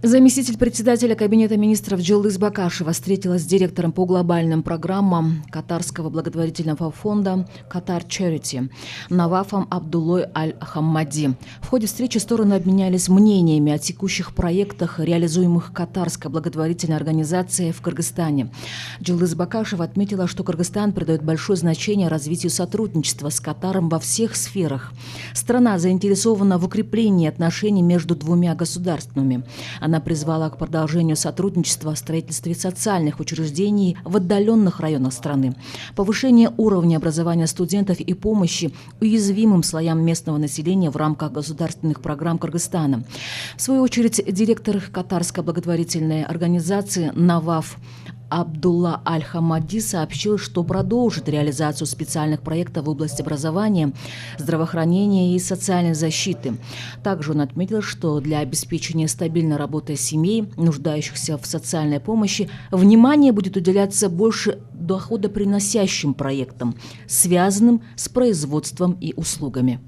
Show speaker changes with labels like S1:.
S1: Заместитель председателя Кабинета министров Джилдыз Бакашева встретилась с директором по глобальным программам Катарского благотворительного фонда «Катар Charity» Навафом Абдуллой Аль-Хаммади. В ходе встречи стороны обменялись мнениями о текущих проектах, реализуемых Катарской благотворительной организацией в Кыргызстане. Джилдыз Бакашева отметила, что Кыргызстан придает большое значение развитию сотрудничества с Катаром во всех сферах. Страна заинтересована в укреплении отношений между двумя государствами. Она призвала к продолжению сотрудничества в строительстве социальных учреждений в отдаленных районах страны, повышение уровня образования студентов и помощи уязвимым слоям местного населения в рамках государственных программ Кыргызстана. В свою очередь, директор Катарской благотворительной организации Наваф Абдулла Аль-Хаммади сообщил, что продолжит реализацию специальных проектов в области образования, здравоохранения и социальной защиты. Также он отметил, что для обеспечения стабильной работы семей, нуждающихся в социальной помощи, внимание будет уделяться больше доходоприносящим проектам, связанным с производством и услугами.